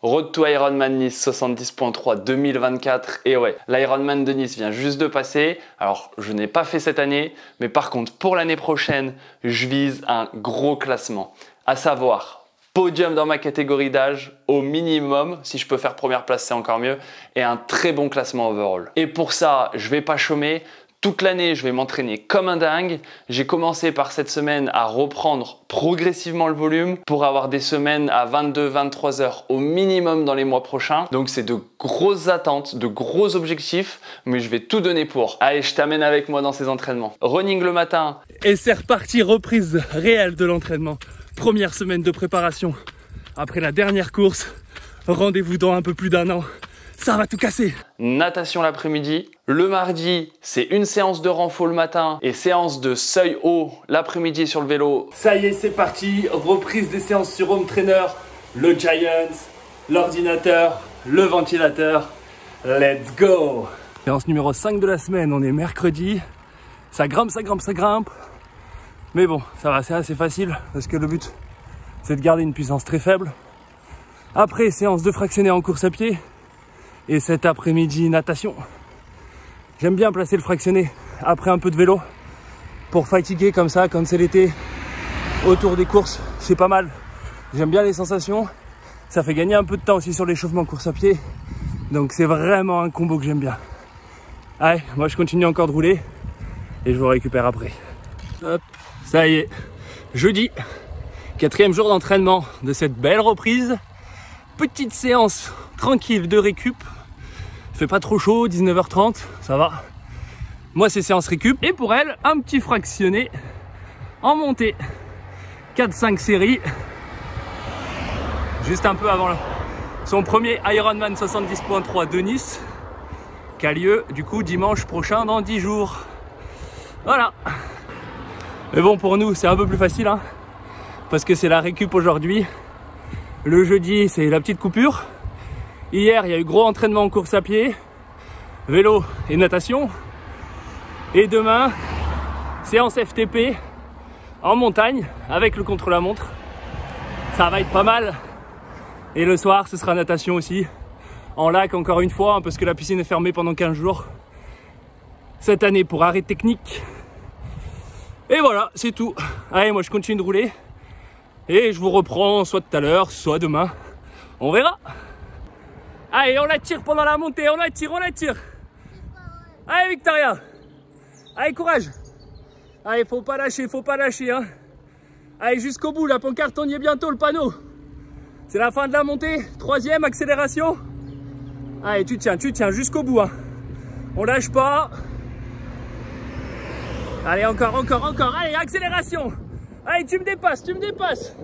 Road to Ironman Nice 70.3 2024. Et ouais, l'Ironman de Nice vient juste de passer. Alors, je n'ai pas fait cette année, mais par contre, pour l'année prochaine, je vise un gros classement. À savoir, podium dans ma catégorie d'âge, au minimum. Si je peux faire première place, c'est encore mieux. Et un très bon classement overall. Et pour ça, je vais pas chômer. Toute l'année, je vais m'entraîner comme un dingue. J'ai commencé par cette semaine à reprendre progressivement le volume pour avoir des semaines à 22-23 heures au minimum dans les mois prochains. Donc c'est de grosses attentes, de gros objectifs, mais je vais tout donner pour. Allez, je t'amène avec moi dans ces entraînements. Running le matin. Et c'est reparti, reprise réelle de l'entraînement. Première semaine de préparation. Après la dernière course, rendez-vous dans un peu plus d'1 an. Ça va tout casser. Natation l'après-midi. Le mardi, c'est une séance de renfort le matin et séance de seuil haut l'après-midi sur le vélo. Ça y est, c'est parti. Reprise des séances sur home trainer. Le Giant, l'ordinateur, le ventilateur. Let's go. Séance numéro 5 de la semaine. On est mercredi. Ça grimpe, ça grimpe, ça grimpe. Mais bon, ça va, c'est assez facile parce que le but, c'est de garder une puissance très faible. Après, séance de fractionné en course à pied. Et cet après-midi, natation. J'aime bien placer le fractionné après un peu de vélo pour fatiguer comme ça quand c'est l'été autour des courses. C'est pas mal. J'aime bien les sensations. Ça fait gagner un peu de temps aussi sur l'échauffement course à pied. Donc c'est vraiment un combo que j'aime bien. Allez, moi je continue encore de rouler et je vous récupère après. Hop, ça y est. Jeudi, 4e jour d'entraînement de cette belle reprise. Petite séance tranquille de récup. Il fait pas trop chaud, 19h30, ça va. Moi c'est séance récup. Et pour elle, un petit fractionné en montée. 4-5 séries. Juste un peu avant son premier Ironman 70.3 de Nice. Qui a lieu du coup dimanche prochain dans 10 jours. Voilà. Mais bon, pour nous c'est un peu plus facile hein, parce que c'est la récup aujourd'hui. Le jeudi c'est la petite coupure. Hier, il y a eu gros entraînement en course à pied, vélo et natation. Et demain, séance FTP en montagne avec le contre-la-montre. Ça va être pas mal. Et le soir, ce sera natation aussi. En lac, encore une fois, hein, parce que la piscine est fermée pendant 15 jours. Cette année pour arrêt technique. Et voilà, c'est tout. Allez, moi je continue de rouler. Et je vous reprends soit tout à l'heure, soit demain. On verra. Allez, on la tire pendant la montée, on la tire, on la tire. Allez Victoria. Allez, courage. Allez, faut pas lâcher hein. Allez, jusqu'au bout, la pancarte, on y est bientôt, le panneau. C'est la fin de la montée, 3e accélération. Allez, tu tiens jusqu'au bout hein. On lâche pas. Allez, encore, allez, accélération. Allez, tu me dépasses.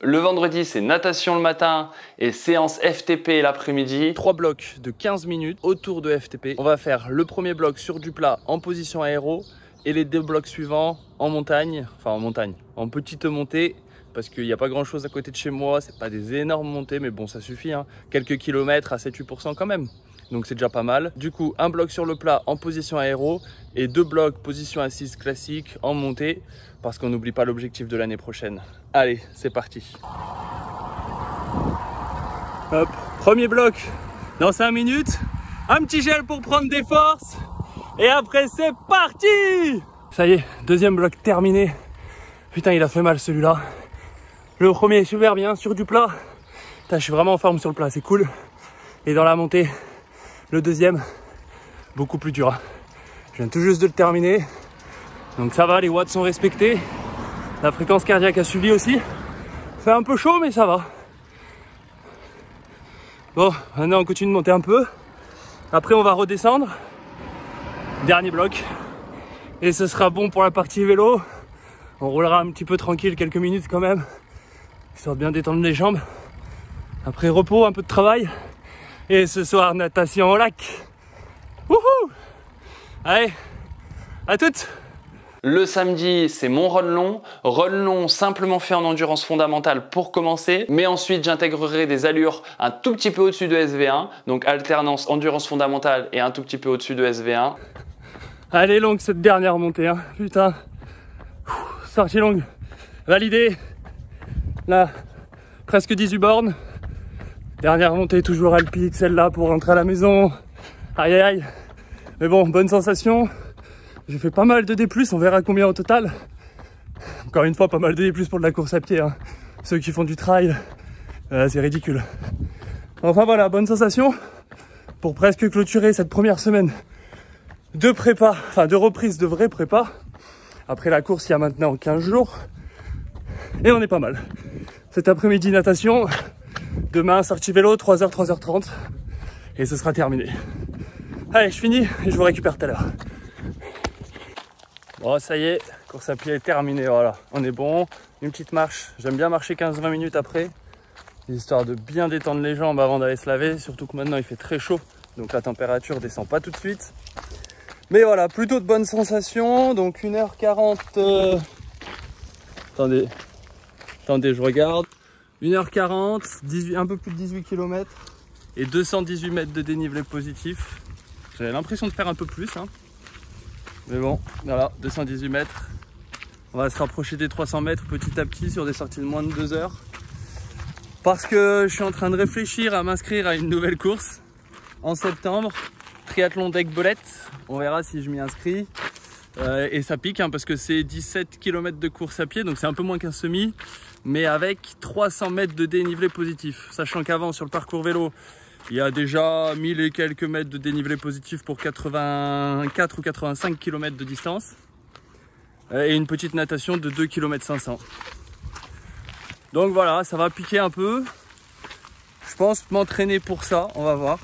Le vendredi, c'est natation le matin et séance FTP l'après-midi. 3 blocs de 15 minutes autour de FTP. On va faire le premier bloc sur du plat en position aéro et les 2 blocs suivants en montagne, en petite montée parce qu'il n'y a pas grand chose à côté de chez moi. C'est pas des énormes montées, mais bon, ça suffit. Hein. Quelques kilomètres à 7-8% quand même. Donc c'est déjà pas mal. Du coup, un bloc sur le plat en position aéro et 2 blocs position assise classique en montée parce qu'on n'oublie pas l'objectif de l'année prochaine. Allez, c'est parti. Hop, premier bloc dans 5 minutes. Un petit gel pour prendre des forces. Et après, c'est parti! Ça y est, 2e bloc terminé. Putain, il a fait mal celui-là. Le premier est super bien sur du plat. Putain, je suis vraiment en forme sur le plat, c'est cool. Et dans la montée, le 2e, beaucoup plus dur. Je viens tout juste de le terminer. Donc ça va, les watts sont respectés. La fréquence cardiaque a suivi aussi. Fait un peu chaud, mais ça va. Bon, maintenant on continue de monter un peu. Après on va redescendre. Dernier bloc. Et ce sera bon pour la partie vélo. On roulera un petit peu tranquille, quelques minutes quand même. Histoire de bien détendre les jambes. Après repos, un peu de travail. Et ce soir, natation au lac. Wouhou! Allez, à toutes! Le samedi, c'est mon run long. Run long simplement fait en endurance fondamentale pour commencer. Mais ensuite, j'intégrerai des allures un tout petit peu au-dessus de SV1. Donc alternance endurance fondamentale et un tout petit peu au-dessus de SV1. Elle est longue cette dernière montée, hein. Putain. Sortie longue. Validée. La presque 18 bornes. Dernière montée toujours alpique, celle-là pour rentrer à la maison. Aïe aïe aïe. Mais bon, bonne sensation. J'ai fait pas mal de D+, on verra combien au total. Encore une fois, pas mal de D+, pour de la course à pied, hein. Ceux qui font du trail, c'est ridicule. Enfin voilà, bonne sensation pour presque clôturer cette première semaine de prépa, enfin de reprise de vraie prépa. Après la course, il y a maintenant 15 jours. Et on est pas mal. Cet après-midi, natation. Demain, sortie vélo, 3h, 3h30. Et ce sera terminé. Allez, je finis et je vous récupère tout à l'heure. Bon, ça y est, course à pied est terminée, voilà. On est bon. Une petite marche. J'aime bien marcher 15-20 minutes après, histoire de bien détendre les jambes avant d'aller se laver. Surtout que maintenant, il fait très chaud. Donc la température descend pas tout de suite. Mais voilà, plutôt de bonnes sensations. Donc 1h40... Attendez, je regarde. 1h40, un peu plus de 18 km et 218 mètres de dénivelé positif. J'avais l'impression de faire un peu plus, hein. Mais bon, voilà, 218 mètres. On va se rapprocher des 300 mètres petit à petit sur des sorties de moins de 2 heures. Parce que je suis en train de réfléchir à m'inscrire à une nouvelle course en septembre. Triathlon d'Aigues-Bolettes. On verra si je m'y inscris. Et ça pique, hein, parce que c'est 17 km de course à pied, donc c'est un peu moins qu'un semi, mais avec 300 mètres de dénivelé positif. Sachant qu'avant, sur le parcours vélo, il y a déjà 1000 et quelques mètres de dénivelé positif pour 84 ou 85 km de distance. Et une petite natation de 2 km 500. Donc voilà, ça va piquer un peu. Je pense m'entraîner pour ça, on va voir.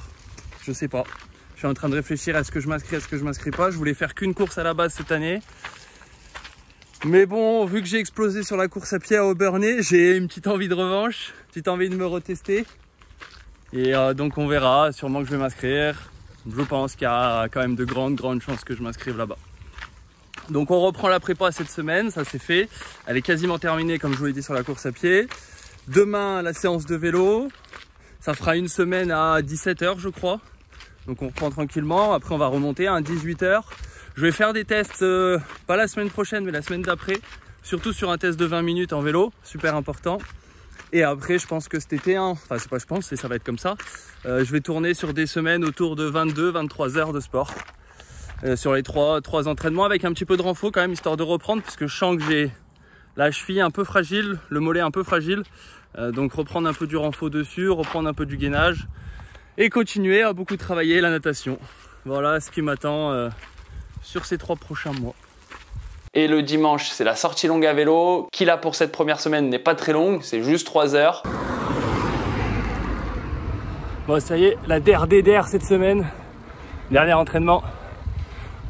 Je sais pas. Je suis en train de réfléchir à ce que je m'inscris, à ce que je m'inscris pas. Je voulais faire qu'une course à la base cette année. Mais bon, vu que j'ai explosé sur la course à pied à Aubernais, j'ai une petite envie de revanche, une petite envie de me retester. Et donc on verra, sûrement que je vais m'inscrire. Je pense qu'il y a quand même de grandes chances que je m'inscrive là-bas. Donc on reprend la prépa cette semaine, ça c'est fait. Elle est quasiment terminée comme je vous l'ai dit sur la course à pied. Demain, la séance de vélo. Ça fera une semaine à 17 h je crois. Donc on reprend tranquillement, après on va remonter à 18 h. Je vais faire des tests, pas la semaine prochaine mais la semaine d'après, surtout sur un test de 20 minutes en vélo, super important. Et après je pense que cet été, hein, enfin c'est pas je pense, ça va être comme ça, je vais tourner sur des semaines autour de 22-23 heures de sport. Sur les trois entraînements avec un petit peu de renfort quand même, histoire de reprendre, parce que je sens que j'ai la cheville un peu fragile, le mollet un peu fragile. Donc reprendre un peu du renfort dessus, reprendre un peu du gainage. Et continuer à beaucoup travailler la natation. Voilà ce qui m'attend sur ces 3 prochains mois. Et le dimanche, c'est la sortie longue à vélo, qui là pour cette première semaine n'est pas très longue, c'est juste 3 heures. Bon, ça y est, la DER cette semaine. Dernier entraînement.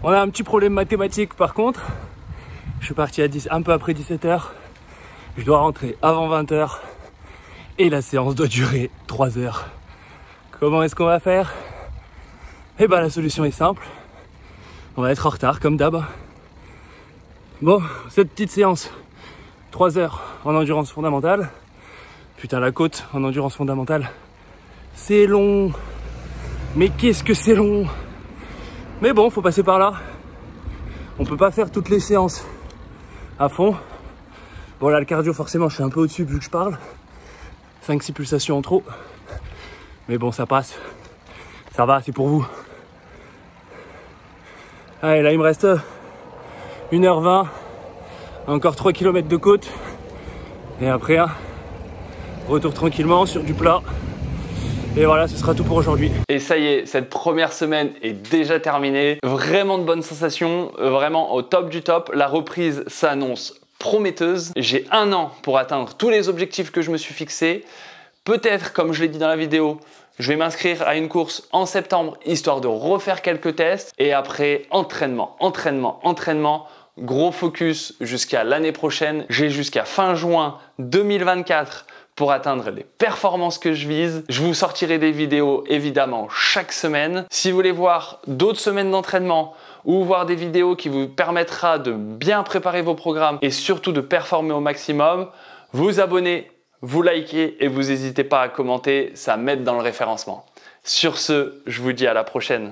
On a un petit problème mathématique par contre. Je suis parti à un peu après 17 h. Je dois rentrer avant 20 h. Et la séance doit durer 3 heures. Comment est-ce qu'on va faire? Eh ben la solution est simple. On va être en retard comme d'hab. Bon, cette petite séance, 3 heures en endurance fondamentale. Putain, la côte en endurance fondamentale, c'est long. Mais qu'est-ce que c'est long? Mais bon, faut passer par là. On peut pas faire toutes les séances à fond. Bon là, le cardio, forcément, je suis un peu au-dessus vu que je parle. 5-6 pulsations en trop. Mais bon, ça passe. Ça va, c'est pour vous. Allez, là, il me reste 1h20. Encore 3 km de côte. Et après, retour tranquillement sur du plat. Et voilà, ce sera tout pour aujourd'hui. Et ça y est, cette première semaine est déjà terminée. Vraiment de bonnes sensations, vraiment au top du top. La reprise s'annonce prometteuse. J'ai 1 an pour atteindre tous les objectifs que je me suis fixés. Peut-être, comme je l'ai dit dans la vidéo, je vais m'inscrire à une course en septembre, histoire de refaire quelques tests. Et après, entraînement. Gros focus jusqu'à l'année prochaine. J'ai jusqu'à fin juin 2024 pour atteindre les performances que je vise. Je vous sortirai des vidéos évidemment chaque semaine. Si vous voulez voir d'autres semaines d'entraînement ou voir des vidéos qui vous permettra de bien préparer vos programmes et surtout de performer au maximum, vous abonnez, vous likez et vous n'hésitez pas à commenter, ça m'aide dans le référencement. Sur ce, je vous dis à la prochaine.